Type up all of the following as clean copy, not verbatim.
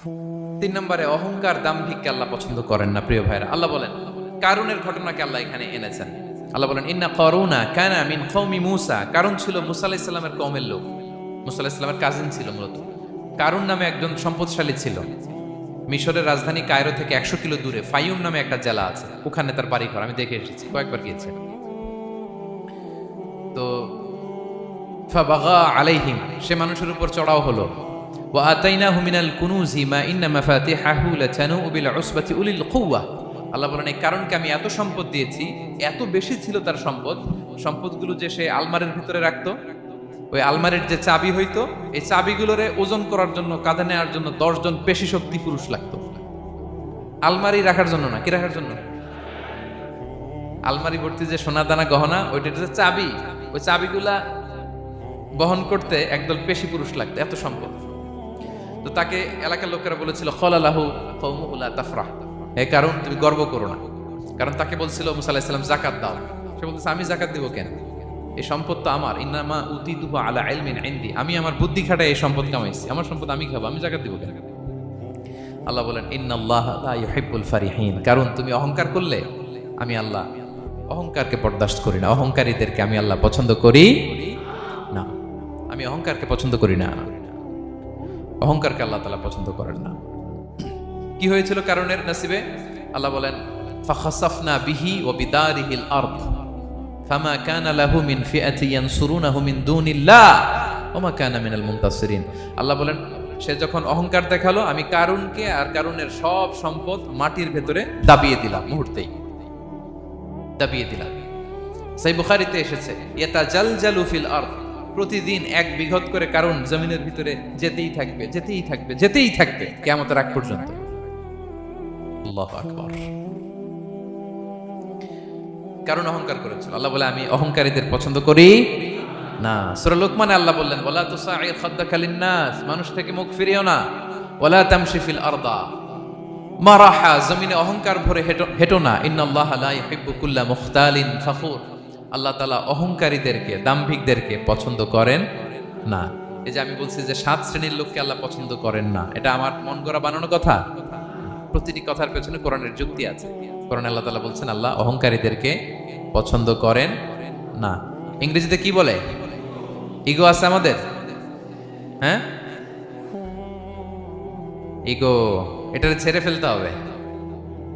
তিন নম্বরে অহংকার দাম্ভিককে আল্লাহ পছন্দ করেন না। প্রিয় ভাইরা, আল্লাহ বলেন কারুনের ঘটনাকে আল্লাহ এখানে এনেছেন। আল্লাহ বলেন ইন্না কারুনা কানা মিন কওমি মূসা। কারুন ছিল মুসা আলাইহিস সালামের কওমের লোক। মুসা আলাইহিস সালামের কাজিন ছিল মূলত। কারুন নামে একজন সম্পদশালী ছিল। মিশরের রাজধানী কায়রো থেকে 100 কিলো দূরে ফাইয়ুম নামে একটা জেলা আছে, ওখানে তার বাড়ি ঘর। আমি দেখে এসেছি, কয়েকবার গিয়েছি। তো ফাবাগা আলাইহিম, সে মানুষের উপর চড়াও হলো। ওয়া আতাইনাহু মিনাল কুনুজি মা ইন্না মাফাতিহাহু লাতানু বিল উসবাতি উলিল কুওয়া। আল্লাহ বলেন এই কারণকে আমি এত সম্পদ দিয়েছি, এত বেশি ছিল তার সম্পদ, সম্পদগুলো যে সে আলমারির ভিতরে রাখতো, ওই আলমারির যে চাবি হইতো, এই চাবিগুলোরে ওজন করার জন্য, কাঁধে নেওয়ার জন্য 10 জন পেশি শক্তি পুরুষ লাগতো। আলমারি রাখার জন্য না, কি রাখার জন্য? আলমারি ভর্তি যে সোনা দানা গহনা, ওইটার যে চাবি, ওই চাবিগুলা বহন করতে একদল পেশি পুরুষ লাগতো, এত সম্পদ। তো তাকে এলাকার লোকেরা বলেছিল খলালাহু কওমুহু লা তাফরাহ, এই কারণ তুমি গর্ব করো না। কারণ তাকে বলছিল মুসা আলাইহিস সালাম যাকাত দাও, সে বলতেছে আমি যাকাত দিব কেন? এই সম্পদ তো আমার। ইন্নামা উতিতুহু আলা ইলমিন ইনদি, আমি আমার বুদ্ধি খাটায় এই সম্পদ কামাইছি, আমার সম্পদ আমি খাবো, আমি যাকাত দিব কেন? আল্লাহ বলেন ইন্নাল্লাহা লা ইউহিব্বুল ফারিহিন। কারণ তুমি অহংকার করলে আমি আল্লাহ অহংকারকে বরদাস্ত করি না, অহংকারীদেরকে আমি আল্লাহ পছন্দ করি না। আমি অহংকারকে পছন্দ করি না, অহংকারকে আল্লাহ তাআলা পছন্দ করেন না। কি হয়েছিল কারণের নসিবে? আল্লাহ বলেন ফাখাসাফনা বিহি ওয়া বিদারিহিল আরদ ফামা কানা লাহু মিন ফিআতি ইয়ানসুরুনাহু মিন দুনিল্লাহ ওয়া মা কানা মিনাল মুনতাসিরিন। আল্লাহ বলেন সে যখন অহংকার দেখালো, আমি কারুনকে আর কারুনের সব সম্পদ মাটির ভেতরে দাবিয়ে দিলাম, মুহূর্তেই দাবিয়ে দিলাম। সহিহ বুখারীতে এসেছে ইয়াতাজালজালু ফিল আরদ, প্রতিদিন 1 বিঘত করে কারণ জমিনের ভিতরে যেতেই থাকবে, যেতেই থাকবে, যেতেই থাকবে কিয়ামতের আগ পর্যন্ত। আল্লাহু আকবার। কারণ অহংকার করেছিল। আল্লাহ বলে আমি অহংকারীদের পছন্দ করি না। সূরা লোকমানে আল্লাহ বললেন ওয়ালা তুসাইর খাদ্দাকা লিন্নাস, মানুষ থেকে মুখ ফিরিও না। ওয়ালা তামশি ফিল আরদা মারাহা, জমিনে অহংকার ভরে হেঁটো না। ইন্নাল্লাহা লা ইউহিব্বু কুল্লা মুখতালিন ফখুর, আল্লাহ তাআলা অহংকারীদেরকে, দাম্ভিকদেরকে পছন্দ করেন না। এই যে আমি বলছি যে 7 শ্রেণীর লোককে আল্লাহ পছন্দ করেন না, এটা আমার মন গড়া বানানো কথা। প্রতিটি কথার পেছনে কোরআনের যুক্তি আছে। কোরআনে আল্লাহ তাআলা বলছেন আল্লাহ অহংকারীদেরকে পছন্দ করেন না। ইংরেজিতে কি বলে? ইগো আছে আমাদের, হ্যাঁ, ইগো, এটারে ছেড়ে ফেলতে হবে,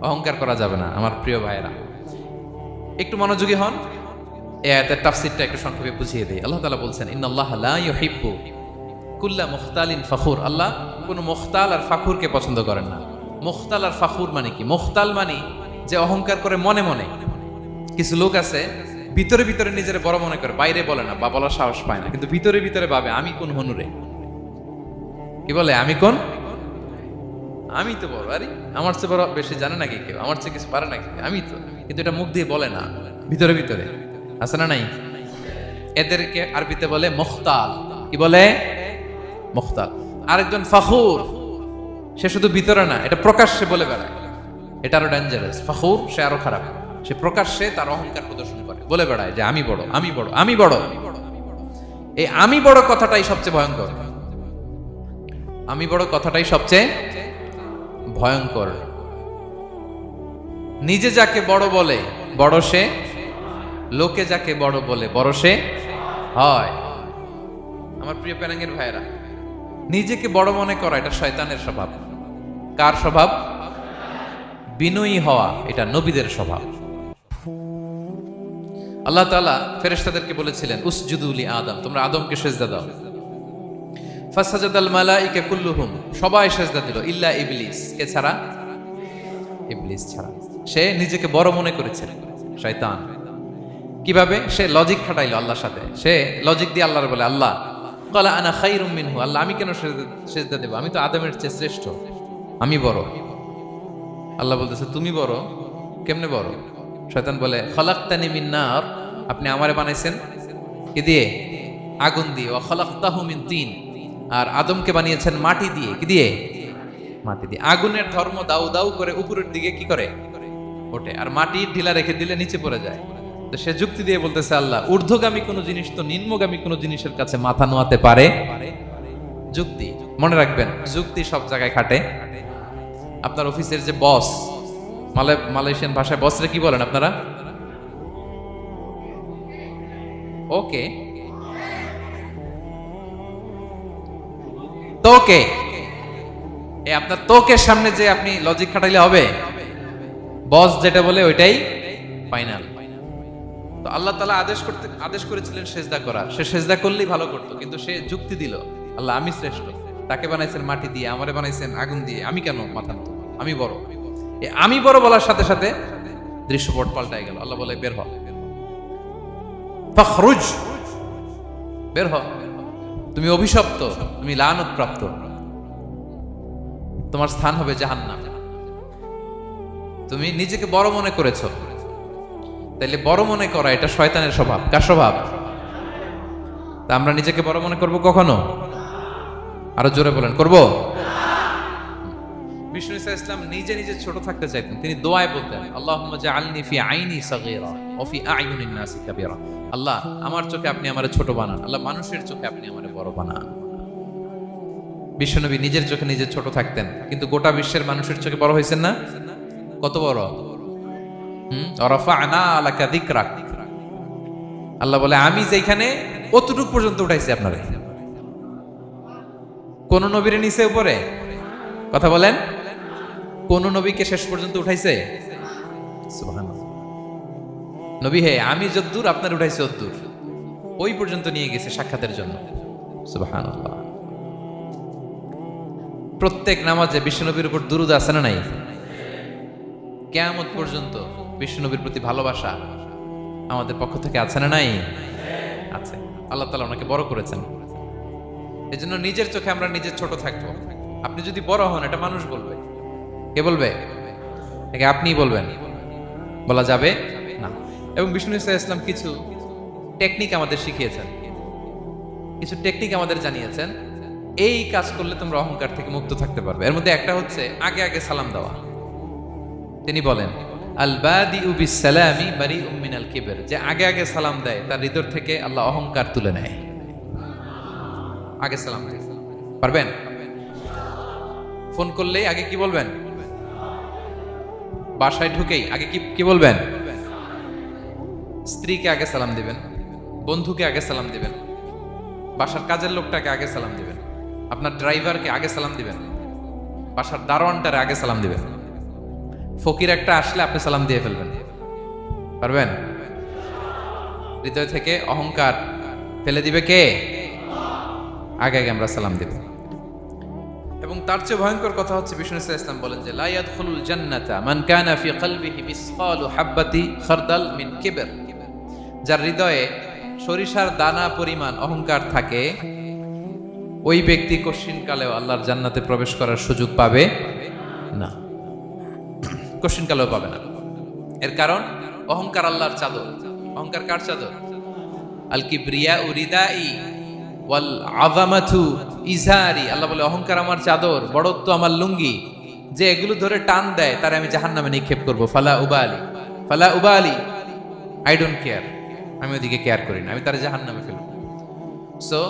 অহংকার করা যাবে না। আমার প্রিয় ভাইয়েরা, একটু মনোযোগী হন। এই আয়াতের তাফসীরটা একটু সংক্ষেপে বুঝিয়ে দেই। আল্লাহ তাআলা বলছেন ইন্নাল্লাহা লা ইউহিব্বু কুল্লা মুখতালিন ফখুর, আল্লাহ কোনো মুখতাল আর ফাখুরকে পছন্দ করেন না। মুখতাল আর ফাখুর মানে কি? মুখতাল মানে যে অহংকার করে মনে মনে। কিছু লোক আছে ভিতরে ভিতরে নিজের বড় মনে করে, বাইরে বলে না বা বলার সাহস পায় না, কিন্তু ভিতরে ভিতরে ভাবে আমি কোন হনুরে। কি বলে? আমি কোন, আমি তো বড়, আরে আমার চেয়ে বড় বেশি জানে নাকি কেউ, আমার চেয়ে কিছু পারে নাকি, আমি তো। কিন্তু এটা মুখ দিয়ে বলে না, ভিতরে ভিতরে আছে না নাই? এদেরকে আরবিতে বলে মুখতাল। কি বলে? মুখতাল। আরেকজন ফাখুর, সে শুধু ভিতরে না, এটা প্রকাশ্যে বলে বেড়ায়, এটা আরো ডেঞ্জারাস। ফাখুর সে আরো খারাপ, সে প্রকাশ্যে তার অহংকার প্রদর্শন করে, বলে বেড়ায় যে আমি বড়, আমি বড়, আমি বড়। এই আমি বড় কথাটাই সবচেয়ে ভয়ঙ্কর। আমি বড় কথাটাই সবচেয়ে ভয়ঙ্কর। নিজে যাকে বড় বলে বড় সে, লোকে যাকে বড় বলে বড় সে হয়। আমার প্রিয় প্যারাঙ্গের ভাইয়েরা, নিজেকে বড় মনে করা এটা শয়তানের স্বভাব। কার স্বভাব? বিনয়ী হওয়া এটা নবীদের স্বভাব। আল্লাহ তাআলা ফেরেশতাদেরকে বলেছিলেন উসজুদু লি আদম, তোমরা আদমকে সিজদা দাও। ফাসাজাদাল মালাইকা কুল্লুহুম, সবাই সিজদা দিল ইল্লা ইবলিস, কে ছাড়া? ইবলিস ছাড়া। সে নিজেকে বড় মনে করেছে, শয়তান। কিভাবে? সে লজিক খাটাইলো আল্লাহর সাথে। সে লজিক দিয়ে আল্লাহর বলে আল্লাহ ক্বালা আনা খায়রুম মিনহু, আল্লাহ আমি কেন সিজদা দেব? আমি তো আদমের চেয়ে শ্রেষ্ঠ, আমি বড়। আল্লাহ বলতেছে তুমি বড়? কেমনে বড়? শয়তান বলে খলাকতানি মিন নার, আপনি আমারে বানাইছেন কি দিয়ে? আগুন দিয়ে। ওয়া খলাকতাহু মিন তিন, আর আদমকে বানিয়েছেন মাটি দিয়ে। কি দিয়ে? মাটি দিয়ে। আগুনের ধর্ম দাউ দাউ করে উপরের দিকে কি করে? ওঠে, আর মাটি ঢিলা রেখে দিলে নিচে পড়ে যায়। তো সে যুক্তি দিয়ে বলতেছে আল্লাহ ঊর্ধ্বগামী কোনো জিনিস তো নিম্নগামী কোনো জিনিসের কাছে মাথা নোয়াতে পারে? যুক্তি। মনে রাখবেন, যুক্তি সব জায়গায় খাটে। আপনার অফিসের যে বস, মালয়েশিয়ান ভাষায় বসরে কি বলেন আপনারা? ওকে, তোকে, আপনার তোকের সামনে যে আপনি লজিক খাটাইলে হবে? বস যেটা বলে ওইটাই ফাইনাল। তো আল্লাহ তাআলা আদেশ করেছিলেন সেজদা করার। সে সেজদা করলেই ভালো করতো, কিন্তু সে যুক্তি দিল, আল্লাহ আমি শ্রেষ্ঠ, তাকে বানাইছেন মাটি দিয়ে, আমারে বানাইছেন আগুন দিয়ে, আমি কেন মাথা নত, আমি বড়। আমি বড় বলার সাথে সাথে দৃশ্যপট পাল্টাই গেল। আল্লাহ বলে বের হ, ফাখরুজ, বের হ, তুমি অভিশপ্ত, তুমি লানত প্রাপ্ত, তোমার স্থান হবে জাহান্নাম। তুমি নিজেকে বড় মনে করেছো, তাইলে বড় মনে করা এটা শয়তানের স্বভাব। কার স্বভাব? তা আমরা নিজেকে বড় মনে করব কখনো? আরো জোরে বলেন, করব? বিষ্ণু ঈসা ইসলাম নিজে নিজে ছোট থাকতে চাইতেন। তিনি দোয়ায় বলতেন, আল্লাহুম্মা জাআলনি ফি আইনি সাগীরা ওয়া ফি আ'ইউনিন নাসি কাবীরা। আল্লাহ, আমার চোখে আপনি আমারে ছোট বানান, আল্লাহ মানুষের চোখে আপনি আমারে বড় বানান। বিশ্বনবী নিজের চোখে নিজে ছোট থাকতেন, কিন্তু গোটা বিশ্বের মানুষের চোখে বড় হয়েছেন না? কত বড়! রাফা'না লাকা যিকরাক। আল্লাহ বলে আমি যেখানে অতটুকু পর্যন্ত উঠাইছি আপনারে। কোন নবীর নিচে উপরে? কথা বলেন, কোন নবীকে শেষ পর্যন্ত উঠাইছে? সুবহানাল্লাহ। নবী হে, আমি যদ্দূর আপনার উঠাইছি অদ্দূর, ওই পর্যন্ত নিয়ে গেছে সাক্ষাতের জন্য। সুবহানাল্লাহ। প্রত্যেক নামাজে বিশ্বনবীর উপর দুরূদ আছে না নাই? কিয়ামত পর্যন্ত বিশ্বনবীর প্রতি ভালোবাসা আমাদের পক্ষ থেকে আছে না নাই? আছে। আল্লাহ তাআলা ওনাকে বড় করেছেন। এজন্য নিজের চোখে আমরা নিজের ছোট থাকবো। আপনি যদি বড় হন, এটা মানুষ বলবে। কে বলবে? একে আপনিই বলবেন, বলা যাবে না। এবং বিষ্ণু ঈসা ইসলাম কিছু টেকনিক আমাদের শিখিয়েছেন, কিছু টেকনিক আমাদের জানিয়েছেন। এই কাজ করলে তোমরা অহংকার থেকে মুক্ত থাকতে পারবে। এর মধ্যে একটা হচ্ছে আগে আগে সালাম দেওয়া। তিনি বলেন, আল বাদিউ বিস সালামি বারিউম মিনাল কিবর, যে আগে আগে সালাম দেয় তার হৃদয় থেকে আল্লাহ অহংকার তুলে নেয়। আগে সালাম দেয়, পারবেন? ফোন করলেই আগে কি বলবেন? বাসায় ঢুকেই আগে কি বলবেন? স্ত্রীকে আগে সালাম দিবেন, বন্ধুকে আগে সালাম দিবেন, বাসার কাজের লোকটাকে আগে সালাম দিবেন, আপনার ড্রাইভারকে আগে সালাম দিবেন, বাসার দারোয়ানটারে আগে সালাম দিবেন। ফকির একটা আসলে আপনি সালাম দিয়ে ফেলবেন, পারবেন? হৃদয় থেকে অহংকার ফেলে দিবে কে? আগে আগে আমরা সালাম দেব। এবং তার চেয়ে ভয়ঙ্কর কথা হচ্ছে, বিষ্ণু ইসলাম বলেন যে লা ইয়াদখুলুল জান্নাতা মান কানা ফি কলবিহি মিসকালু হাববাতি খারদাল মিন কিবর, যার হৃদয়ে সরিষার দানা পরিমাণ অহংকার থাকে, ওই ব্যক্তি কশিনকালেও আল্লাহর জান্নাতে প্রবেশ করার সুযোগ পাবে না। কশিনকালেও পাবে না। এর কারণ অহংকার আল্লাহর চাদর। অহংকার কার চাদর? আল কিবরিয়া উরিদাই ওয়াল আযামাতু ইজারি। আল্লাহ বলে অহংকার আমার চাদর, বড়ত্ব আমার লুঙ্গি। যে এগুলো ধরে টান দেয় তারে আমি জাহান্নামে নিক্ষেপ করব। ফালা উবালি, আই ডোন্ট কেয়ার, আমি ওদিকে কেয়ার করি না, আমি তারে জাহান্নামে ফেলব। সো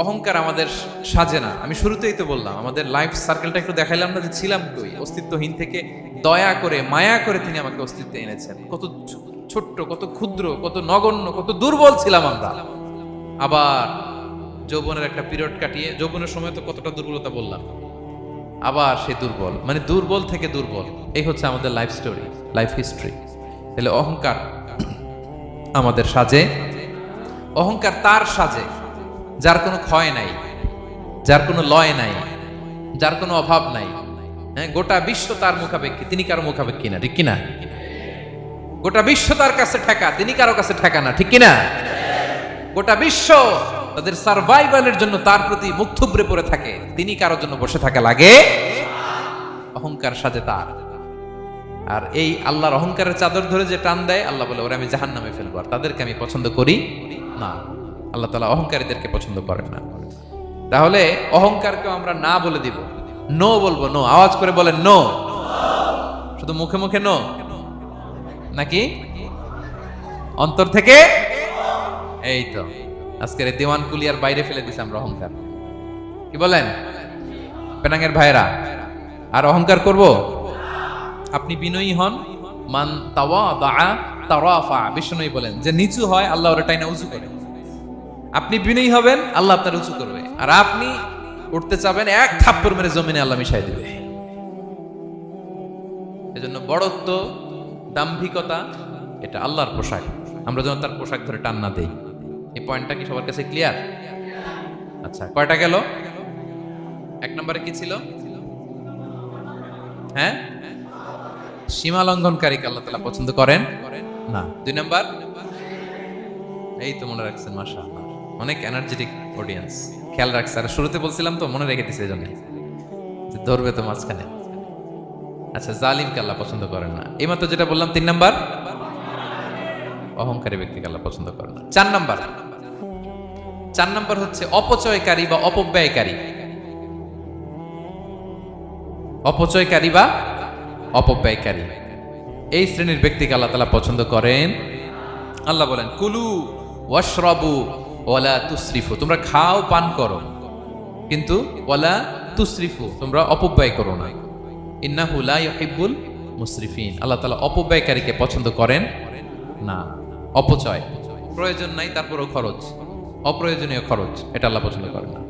অহংকার আমাদের সাজে না। আমি শুরুতেই তো বললাম, আমাদের লাইফ সার্কেলটা একটু দেখাইলাম না যে ছিলাম কই, অস্তিত্বহীন থেকে দয়া করে মায়া করে তিনি আমাকে অস্তিত্বে এনেছেন। কত ছোট্ট, কত ক্ষুদ্র, কত নগণ্য, কত দুর্বল ছিলাম আমরা। আবার যৌবনের একটা পিরিয়ড কাটিয়ে, যৌবনের সময় তো কতটা দুর্বলতা বললাম, আবার সে দুর্বল, মানে দুর্বল থেকে দুর্বল। এই হচ্ছে আমাদের লাইফ স্টোরি, লাইফ হিস্ট্রি। তাহলে অহংকার আমাদের সাজে। অহংকার তার সাজে যার কোনো ক্ষয় নাই, যার কোনো লয় নাই, যার কোনো অভাব নাই। হ্যাঁ, গোটা বিশ্ব তার মুখাপেক্ষী, তিনি কারো মুখাপেক্ষী না, ঠিক কিনা? গোটা বিশ্ব তার কাছে ঠেকা, তিনি কারো কাছে ঠেকা না, ঠিক কিনা? গোটা বিশ্ব তাদের সার্ভাইভালের জন্য তার প্রতি মুখ থুবড়ে পড়ে থাকে, তিনি কারোর জন্য বসে থাকা লাগে। অহংকার সাজে তার। আর এই আল্লাহর অহংকারের চাদর ধরে যে টান দেয়, আল্লাহ বলে ওরা আমি জাহান্নামে ফেলবো, আর তাদেরকে আমি পছন্দ করি না। আল্লাহ তাআলা অহংকারীদেরকে পছন্দ করেন না। তাহলে অহংকারকেও আমরা না বলে দিব, নো বলবো। নো, আওয়াজ করে বলেন নো। শুধু মুখে মুখে নো নাকি অন্তর থেকে? এই তো আজকের দেওয়ান কুলিয়ার বাইরে ফেলে দিছি আমরা অহংকার। কি বলেন? পেনাঙ্গের ভাইরা, আর অহংকার করব? আপনি বিনয়ী হন। মান তাওয়াদা তারাফা, বিষ্ণুই বলেন যে নিচু হয় আল্লাহ ওর টাইনা উঁচু করে। আপনি বিনয়ী হবেন, আল্লাহ আপনার উঁচু করবে। আর আপনি উঠতে চাবেন, এক থাপ্পড় মেরে জমিনে আল্লাহ মিশাই দিবে। এজন্য বড়ত্ব, দাম্ভিকতা এটা আল্লাহর পোশাক। আমরা যেন তার পোশাক ধরে টান না দেই। এই পয়েন্টটা কি সবার কাছে ক্লিয়ার? আচ্ছা, কয়টা গেল? এক নম্বরে কি ছিল? হ্যাঁ, সীমা লঙ্ঘনকারীকে আল্লাহ তাআলা পছন্দ করেন না। 2 নাম্বার, এই তো মনে রাখছেন, মাশাআল্লাহ, অনেক এনার্জেটিক অডিয়েন্স, খেয়াল রাখছে। আর শুরুতে বলছিলাম তো, মনে রেখে দিছে, এজন্য যে ধরবে তো মাঝখানে। আচ্ছা, জালিমকে আল্লাহ পছন্দ করেন না। এইমাত্র যেটা বললাম 3 নাম্বার, অহংকারী ব্যক্তিকে আল্লাহ পছন্দ করেন না। 4 নাম্বার হচ্ছে অপচয়কারী বা অপব্যয়কারী। অপচয়কারী বা অপব্যয়কারী, এই শ্রেণীর ব্যক্তিকে আল্লাহ তাআলা পছন্দ করেন। আল্লাহ বলেন, কুলু ওয়াশরাবু ওয়ালা তুসরিফু, তোমরা খাও পান করো, কিন্তু ওয়ালা তুসরিফু, তোমরা অপব্যয় করো না। ইন্নাহু লা ইউহিব্বুল মুসরিফিন, আল্লাহ তাআলা অপব্যয়কারীকে পছন্দ করেন না। অপচয়, প্রয়োজন নাই তারপরও খরচ, অপ্রয়োজনীয় খরচ, এটা আল্লাহ পছন্দ করেন না।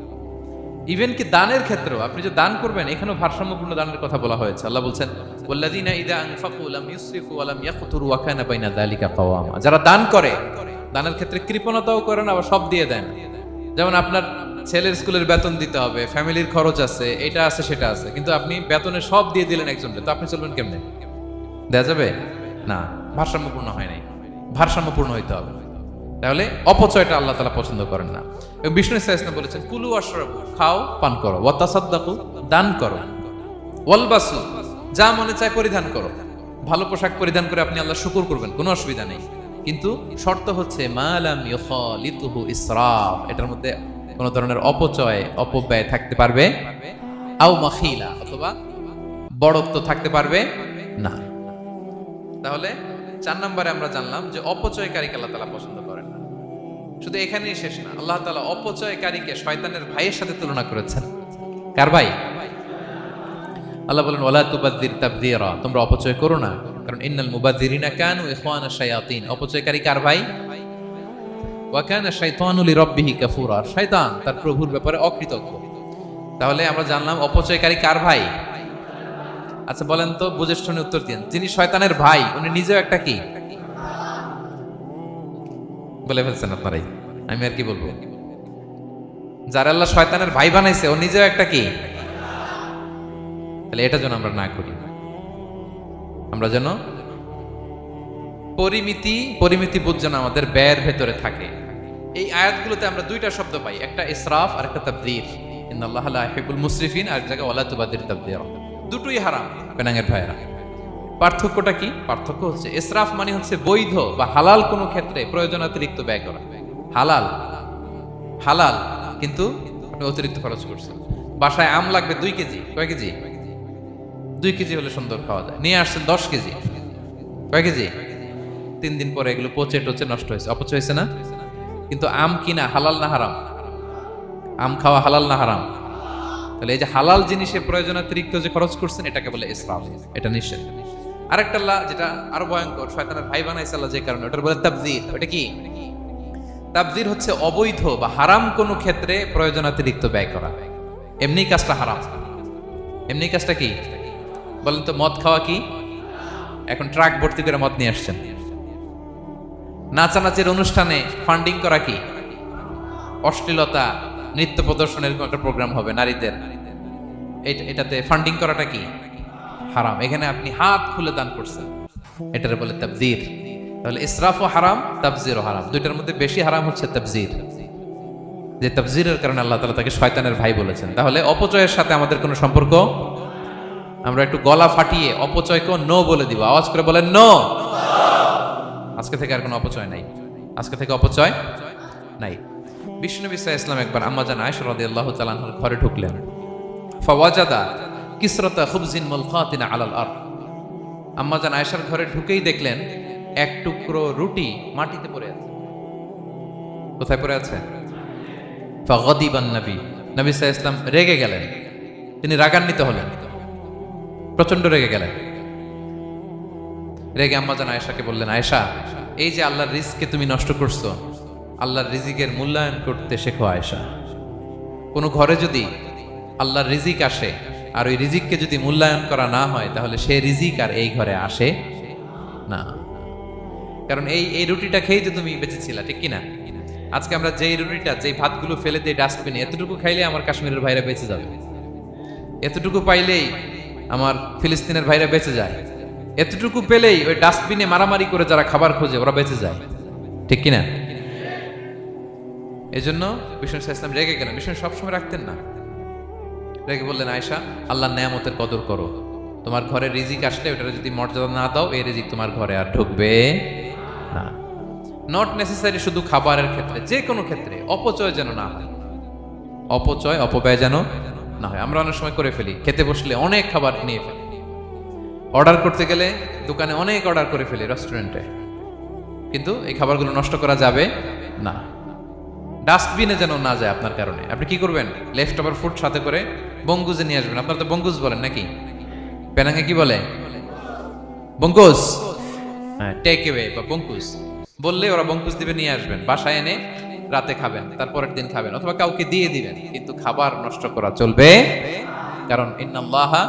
ইভেন কি দানের ক্ষেত্রেও, আপনি যে দান করবেন, এখানেও ভারসাম্যপূর্ণ দানের কথা বলা হয়েছে। আল্লাহ বলছেন, ওয়াল্লাযীনা ইযা আনফাকু লাম ইউসরিফু ওয়া লাম ইয়াকতুরু ওয়া কানা বাইনা যালিকা কাওয়ামা, যারা দান করে, দানের ক্ষেত্রে কৃপণতাও করেন, আবার সব দিয়ে দেন। যেমন আপনার ছেলের স্কুলের বেতন দিতে হবে, ফ্যামিলির খরচ আছে, এটা আছে সেটা আছে, কিন্তু আপনি বেতনে সব দিয়ে দিলেন একজনকে, তো আপনি চলবেন কেমনে? দেয়া যাবে না, ভারসাম্যপূর্ণ হয় নাই। ভারসাম্যপূর্ণ হইতে হবে। তাহলে অপচয়টা আল্লাহ তাআলা পছন্দ করেন না। এবং বিষ্ণু সাল্লাল্লাহু আলাইহি ওয়াসাল্লাম বলেছেন, কুলু ওয়াশরাবু, খাও পান করো, ওয়া তাসাদদাকু, দান করো, ওয়ালবাসু, যা মনে চায় পরিধান করো। ভালো পোশাক পরিধান করে আপনি আল্লাহর শুকর করবেন, কোনো অসুবিধা নেই। কিন্তু শর্ত হচ্ছে মা লাম ইউখালিতুহু ইসরাফ, এটার মধ্যে কোনো ধরনের অপচয়, অপব্যয় থাকতে পারবে, আও মাখিলা, অথবা বড়ত্ব থাকতে পারবে না। তাহলে 4 নম্বরে আমরা জানলাম যে অপচয়কারীকে আল্লাহ তাআলা পছন্দ করেন না। শুধু এখানেই শেষ না, আল্লাহ তাআলা অপচয়কারীকে শয়তানের ভাইয়ের সাথে তুলনা করেছেন। কার ভাই? আল্লাহ বলেন, ওয়ালা তুবাযযির তাবযীরা, তোমরা অপচয় করো না, কারণ ইন্নাল মুবাযযিরিনা কানু ইখওয়ানাশ শায়াতিন, অপচয়কারী কার ভাই? ওয়া কানা শাইতানু লিরাব্বিহি কাফুরা, শয়তান তার প্রভুর ব্যাপারে অকৃতজ্ঞ। তাহলে আমরা জানলাম অপচয়কারী কার ভাই। আচ্ছা বলেন তো, বুঝে শুনে উত্তর দিন, যিনি শয়তানের ভাই উনি নিজেও একটা কি? বলে ফেলছেন আপনারাই, আমি আর কি বলবো। যারা আল্লাহ শয়তানের ভাই বানাইছে ও নিজেও একটা কি? তাহলে এটা যেন আমরা না করি। আমরা যেন পরিমিতি বোধ যেন আমাদের ব্যয়ের ভেতরে থাকে। এই আয়াতগুলোতে আমরা 2টা শব্দ পাই, একটা ইসরাফ আর একটা তাবযীর। ইন্নাল্লাহা লা ইউহিব্বুল মুসরিফিন, আর এক জায়গায় ওয়ালা তুবাযযির তাবযীরা। দুটোই হারাম পেনাঙ্গের ভাইয়েরা। পার্থক্যটা কি? পার্থক্য হচ্ছে, ইসরাফ মানে হচ্ছে বৈধ বা হালাল কোনো ক্ষেত্রে প্রয়োজন অতিরিক্ত ব্যয় করা। হালাল হালাল, কিন্তু আপনি অতিরিক্ত খরচ করছেন। বাসায় আম লাগবে 2 কেজি, কয় কেজি? 2 কেজি হলে সুন্দর খাওয়া যায়। নিয়ে আসছেন 10 কেজি, কয় কেজি? 3 দিন পরে এগুলো পচে টচে নষ্ট হয়েছে, অপচয় হয়েছে না? কিন্তু আম কিনা হালাল না হারাম? আম খাওয়া হালাল না হারাম? তাহলে এই যে হালাল জিনিসে প্রয়োজনাতিরিক্ত যে খরচ করছেন, এটাকে বলে ইসরাফ, এটা নিষেধ। আরেকটা আল্লাহ যেটা আরো ভয়ঙ্কর, শয়তানের ভাই বানাইছে আল্লাহ যে কারণে, ওটার বলে তাবযীর। ওটা কি? তাবযীর হচ্ছে অবৈধ বা হারাম কোনো ক্ষেত্রে প্রয়োজনাতিরিক্ত ব্যয় করা। এমনি কাজটা হারাম। এমনি কাজটা কি বলেন তো? মদ খাওয়া কি? এখন ট্রাক ভর্তি করে মদ নিয়ে আসছেন। নাচানাচির অনুষ্ঠানে ফান্ডিং করা কি? অশ্লীলতা, নৃত্য প্রদর্শনের একটা প্রোগ্রাম হবে নারীদের, এটাতে ফান্ডিং করাটা কি? হারাম। এখানে আপনি হাত খুলে দান করছেন, এটারে বলে তাবযীর। তাহলে ইসরাফও হারাম, তাবযীরও হারাম। 2টার মধ্যে বেশি হারাম হচ্ছে তাবযীর। যে তাবযীরের কারণে আল্লাহ তাআলা তাকে শয়তানের ভাই বলেছেন। তাহলে অপচয়ের সাথে আমাদের কোনো সম্পর্ক। আমরা একটু গলা ফাটিয়ে অপচয়কে নো বলে দিব। আওয়াজ করে বলেন নো। আজকে থেকে আর কোনো অপচয় নাই। আজকে থেকে অপচয় নাই। বিষ্ণুনবী সাল্লাল্লাহু আলাইহি ওয়াসাল্লাম একবার আম্মা জান আয়েশা রাদিয়াল্লাহু তাআলা আনহার ঘরে ঢুকলেন। ফাওয়াজাদা কিসরাতা খুবজিন মুলকাতিন আলাল আরদ। আম্মা জান আয়েশার ঘরে ঢুকেই দেখলেন এক টুকরো রুটি মাটিতে পড়ে আছে। কোথায় পড়ে আছে? ফাগাদিবান নবী, নবী সাল্লাল্লাহু আলাইহি ওয়াসাল্লাম রেগে গেলেন। তিনি রাগান্বিত হলেন, প্রচন্ড রেগে গেলেন। রেগে আম্মাজান আয়েশাকে বললেন, আয়েশা, এই যে আল্লাহর রিজকে তুমি নষ্ট করছো, আল্লাহর রিজিকের মূল্যায়ন করতে শেখো আয়েশা। কোনো ঘরে যদি আল্লাহর রিজিক আসে আর ওই রিজিককে যদি মূল্যায়ন করা না হয়, তাহলে সেই রিজিক আর এই ঘরে আসে না। কারণ এই রুটিটা খেয়েই তো তুমি বেঁচেছিলা, ঠিক কিনা? আজকে আমরা যেই রুটিটা, যেই ভাতগুলো ফেলে দিই ডাস্টবিনে, এতটুকু খাইলে আমার কাশ্মীরের ভাইরা বেঁচে যাবে, এতটুকু পাইলেই আমার ফিলিস্তিনের ভাইরা বেঁচে যায়, এতটুকু পেলেই ওই ডাস্টবিনে মারামারি করে যারা খাবার খোঁজে ওরা বেঁচে যায়, ঠিক কিনা? এই জন্য বিষ্ণু ইসলাম রেগে গেলেন। বিষ্ণু সবসময় রাখতেন না, রেগে বললেন, আয়েশা, আল্লাহর নেয়ামতের কদর করো। তোমার ঘরে রিজিক আসলে ওটা যদি মর্যাদা না দাও, এই রিজিক তোমার ঘরে আর ঢুকবে না। নট নেসেসারি শুধু খাবারের ক্ষেত্রে, যে কোনো ক্ষেত্রে অপচয় যেন না হয়, অপব্যয় যেন না হয়। আমরা অনেক সময় করে ফেলি, খেতে বসলে অনেক খাবার নিয়ে ফেলি, অর্ডার করতে গেলে দোকানে অনেক অর্ডার করে ফেলি, রেস্টুরেন্টে, কিন্তু এই খাবারগুলো নষ্ট করা যাবে না। ডাস্টবিনে যেন না যায় আপনার কারণে। আপনি কি করবেন? লেফট ওভার ফুড সাথে করে বঙ্গুজে নিয়ে আসবেন। আপনারা তো বঙ্গুজ বলেন নাকি? পেনাঙ্গে কি বলে? বঙ্কুজ। হ্যাঁ, টেক অ্যাওয়ে বা বঙ্কুজ বললে ওরা বঙ্কুজ দিবে, নিয়ে আসবেন, বাসায় এনে রাতে খাবেন, তারপরের দিন খাবেন, অথবা কাউকে দিয়ে দিবেন, কিন্তু খাবার নষ্ট করা চলবে। কারণ ইন্নাল্লাহা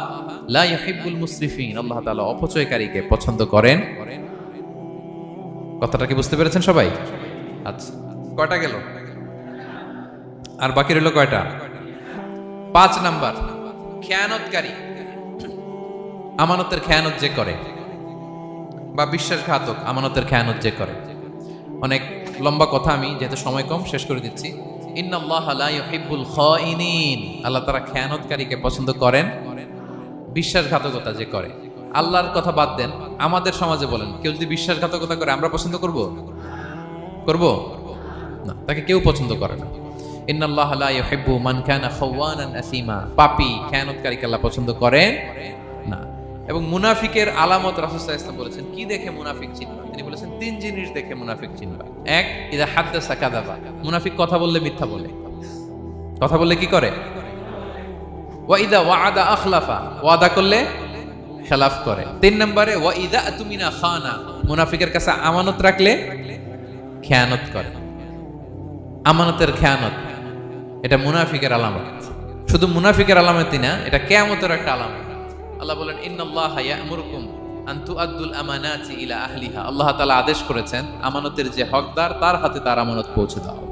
লা ইউহিব্বুল মুসরিফিন, আল্লাহ তাআলা অপচয়কারীকে পছন্দ করেন। কথাটা কি বুঝতে পেরেছেন সবাই? আচ্ছা, কয়টা গেল? আর বাকি রইল কয়টা? 5 নাম্বার, খেয়ানতকারী। আমানতের খেয়ানত যে করে, বা বিশ্বাসঘাতক আমানতের খেয়ানত যে করে। অনেক লম্বা কথা, আমি যেহেতু সময় কম শেষ করে দিচ্ছি। ইন্নাল্লাহা লা ইউহিব্বুল খাইনিন, আল্লাহ তাআলা খেয়ানতকারীকে পছন্দ করেন, বিশ্বাসঘাতকতা যে করে। আল্লাহর কথা বাদ দেন, আমাদের সমাজে বলেন, কেউ যদি বিশ্বাসঘাতকতা করে আমরা পছন্দ করব? না, তাকে কেউ পছন্দ করে না। ইন্নাল্লাহা লা ইউহিব্বু মান কানা খাওয়ানান আসিমা, পাপী খেয়ানতকারীকে আল্লাহ পছন্দ করেন না। এবং মুনাফিকের আলামত রাসূল সাল্লাল্লাহু আলাইহি ওয়াসাল্লাম বলেছেন, কি দেখে মুনাফিক চিনবা? তিনি বলেছেন 3 জিনিস দেখে মুনাফিক চিনবা। 1, ইযা হাদাসা কাযাবা, মুনাফিক কথা বললে মিথ্যা বলে। কথা বললে কি করে? ওয়া ইযা ওয়াআদা আখলাফা, ওয়াদা করলে খেলাফ করে। 3 নম্বরে ওয়া ইযা আতুমিনা খানা, মুনাফিকের কাছে আমানত রাখলে খেয়ানত করে। আমানতের খেয়ানত, এটা মুনাফিকের আলামত। শুধু মুনাফিকের আলামতই না, এটা কিয়ামতের একটা আলামত। আল্লাহ বলেন, ইন্নাল্লাহা ইয়া'মুরুকুম আন তুআদ্দুল আমানাতি ইলা আহলিহা, আল্লাহ তাআলা আদেশ করেছেন আমানতের যে হকদার তার হাতে তার আমানত পৌঁছে দাও।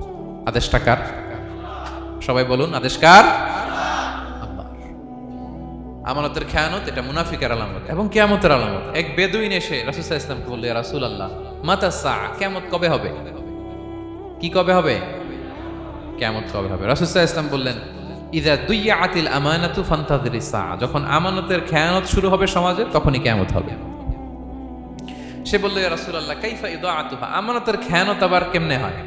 আদেশটা কার? সবাই বলুন, আদেশ কার? আল্লাহর। আমানতের খেয়ানত এটা মুনাফিকের আলামত এবং কিয়ামতের আলামত। এক বেদুইন এসে রাসূল সাল্লাল্লাহু আলাইহি ওয়াসাল্লামকে বলল, ইয়া রাসূলুল্লাহ, মাতা সাআ, কিয়ামত কবে হবে? কি কবে হবে? কিয়ামত কবে হবে? রাসূল সাল্লাল্লাহু আলাইহি ওয়াসাল্লাম বললেন, ইযা দুইয়াতিল আমানাতু ফান্তাযিরিস সাআ, যখন আমানতের খেয়ানত শুরু হবে সমাজে, তখনই কিয়ামত হবে। সে বলল, ইয়া রাসূলুল্লাহ, কাইফা ইদাআতুহা, আমানতের খেয়ানত আবার কেমনে হয়?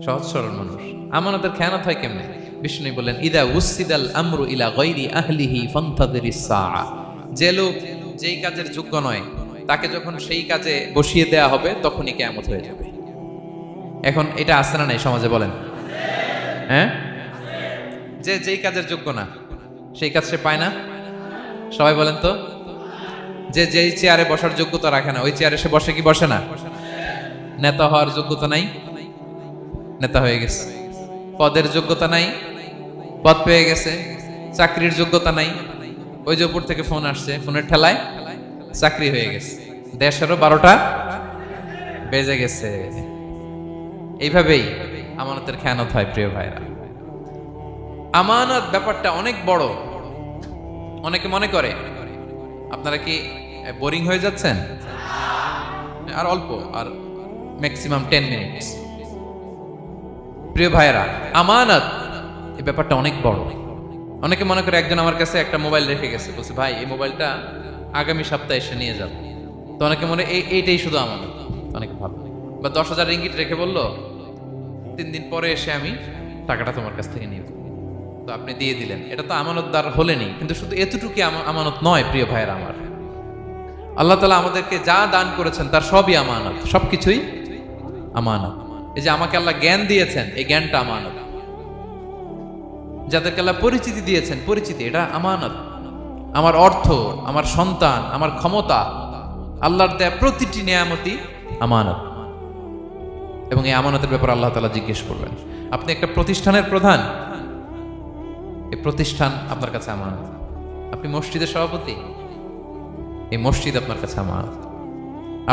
সহজ সরল মানুষ, আমানতের খেয়ানত হয় কেমনে? বিষ্ণু বললেন, ইযা উসিদাল আমরু ইলা গায়রি আহলিহি ফান্তাযিরিস সাআ, যে লোক যেই কাজের যোগ্য নয় তাকে যখন সেই কাজে বসিয়ে দেয়া হবে, তখনই কিয়ামত হয়ে যাবে। এখন এটা আছে না নাই সমাজে? বলেন। হ্যাঁ, যে যেই কাজের যোগ্য না সেই কাজ সে পায় না। সবাই বলেন তো, যে যেই চেয়ারে বসার যোগ্যতা রাখে না, ওই চেয়ারে সে বসে কি বসে না? নেতা হওয়ার যোগ্যতা নাই, নেতা হয়ে গেছে। পদের যোগ্যতা নাই, পদ পেয়ে গেছে। চাকরির যোগ্যতা নাই, ওই যে উপর থেকে ফোন আসছে, ফোনের ঠেলায় চাকরি হয়ে গেছে। দেশেরও 12টা বেজে গেছে। এইভাবেই আমানতের খেয়ানত হয়। প্রিয় ভাইরা, আমানত ব্যাপারটা অনেক বড়। অনেকে মনে করে, আপনারা কি বোরিং হয়ে যাচ্ছেন? আর অল্প, আর ম্যাক্সিমাম 10 মিনিটস। প্রিয় ভাইরা, আমানত এই ব্যাপারটা অনেক বড়। অনেকে মনে করে, একজন আমার কাছে একটা মোবাইল রেখে গেছে, বলছে, ভাই এই মোবাইলটা আগামী সপ্তাহে এসে নিয়ে যাবো। তো অনেকে মনে এইটাই শুধু আমানত, অনেকে ভালো। বা 10,000 রিঙ্গিট রেখে বললো, 3 দিন পরে এসে আমি টাকাটা তোমার কাছ থেকে নিয়ে, তো আপনি দিয়ে দিলেন। এটা তো আমানতদার হলেনি। কিন্তু শুধু এতটুকু আমানত নয় প্রিয় ভাইয়েরা আমার। আল্লাহ তাআলা আমাদেরকে যা দান করেছেন তার সবই আমানত, সবকিছুই আমানত। এই যে আমাকে আল্লাহ জ্ঞান দিয়েছেন, এই জ্ঞানটা আমানত। যাদেরকে আল্লাহ পরিচিতি দিয়েছেন, পরিচিতি এটা আমানত। আমার অর্থ, আমার সন্তান, আমার ক্ষমতা, আল্লাহর দেয়া প্রতিটি নিয়ামতই আমানত। এবং এই আমানতের ব্যাপারে আল্লাহ তাআলা জিজ্ঞেস করবেন। আপনি একটা প্রতিষ্ঠানের প্রধান, এই প্রতিষ্ঠান আপনার কাছে আমানত। আপনি মসজিদের সভাপতি, এই মসজিদ আপনার কাছে আমানত।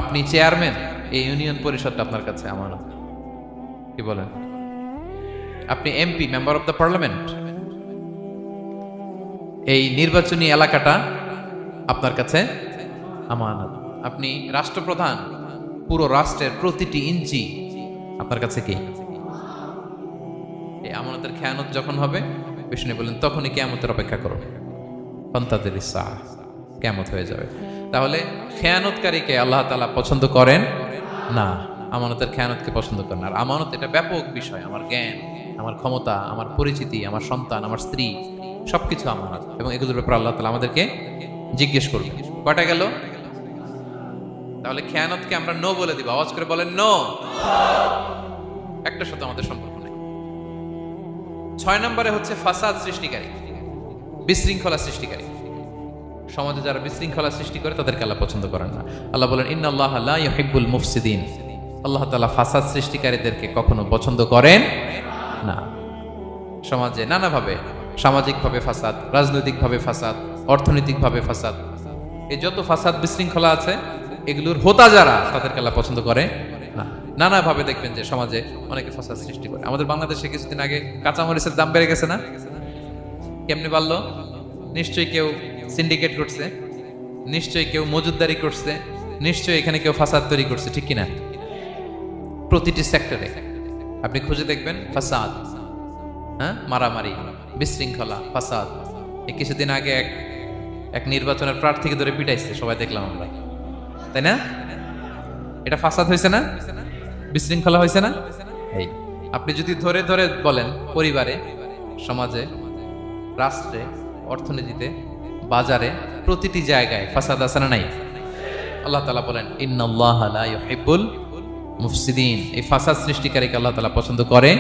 আপনি চেয়ারম্যান, এই ইউনিয়ন পরিষদটা আপনার কাছে আমানত। কি বলেন? আপনি MP, member of the parliament, এই নির্বাচনী এলাকাটা আপনার কাছে আমানত। আপনি রাষ্ট্রপ্রধান, পুরো রাষ্ট্রের প্রতিটি ইঞ্চি আপনার কাছে কি? এই আমানতের খেয়ানত যখন হবে, বিষ্ণু বলেন তখনই কিয়ামতের অপেক্ষা করো, ফান্তাযির সাআহ, কিয়ামত হয়ে যাবে। তাহলে খেয়ানতকারীকে আল্লাহ তাআলা পছন্দ করেন না, আমানতের খেয়ানতকে পছন্দ করেন। আর আমানত এটা ব্যাপক বিষয়। আমার জ্ঞান, আমার ক্ষমতা, আমার পরিচিতি, আমার সন্তান, আমার স্ত্রী, সবকিছু আমানত। এবং এগুলোর ব্যাপারে আল্লাহ তাআলা আমাদেরকে জিজ্ঞেস করবেন। কয়টা গেল? তাহলে খেয়ানতকে আমরা নো বলে দিব। আওয়াজ করে বলেন নো। একটা সাথে আমাদের সম্পর্ক নেই। 6 নম্বরে হচ্ছে ফাসাদ সৃষ্টিকারী, বিশৃঙ্খলা সৃষ্টিকারী। সমাজে যারা বিশৃঙ্খলা সৃষ্টি করে তাদেরকে আল্লাহ পছন্দ করেন না। আল্লাহ বলেন ইন্নাল্লাহা লা ইউহিব্বুল মুফসিদিন। আল্লাহ তাআলা ফাসাদ সৃষ্টিকারীদেরকে কখনো পছন্দ করেন না। সমাজে নানাভাবে, সামাজিকভাবে ফাসাদ, রাজনৈতিকভাবে ফাসাদ, অর্থনৈতিকভাবে ফাসাদ, এই যত ফাসাদ বিশৃঙ্খলা আছে এগুলোর হোতা যারা, তাদেরকে আল্লাহ পছন্দ করে না। নানাভাবে দেখবেন যে সমাজে অনেকে ফাসাদ সৃষ্টি করে। আমাদের বাংলাদেশে কিছুদিন আগে কাঁচামরিচের দাম বেড়ে গেছে না? কেমনে বাড়লো? নিশ্চয়ই কেউ সিন্ডিকেট করছে, নিশ্চয়ই কেউ মজুদদারি করছে, নিশ্চয়ই এখানে কেউ ফাসাদ তৈরি করছে, ঠিক কিনা? প্রতিটি সেক্টরে আপনি খুঁজে দেখবেন ফাসাদ, হ্যাঁ, মারামারি, বিশৃঙ্খলা, ফাসাদ। এই কিছুদিন আগে এক নির্বাচনের প্রার্থীকে ধরে পিটাইছে, সবাই দেখলাম আমরা, তাই না? এটা ফাসাদ হয়েছে না? বিশৃঙ্খলা হয়েছে না? এই আপনি যদি ধরে ধরে বলেন, পরিবারে, সমাজে, রাষ্ট্রে, অর্থনীতিতে, বাজারে, প্রতিটি জায়গায় ফাসাদ আছে না নাই? আল্লাহ তাআলা বলেন ইন্নাল্লাহা লা ইউহিব্বুল মুফসিদিন। এই ফাসাদ সৃষ্টিকারীকে আল্লাহ তাআলা পছন্দ করে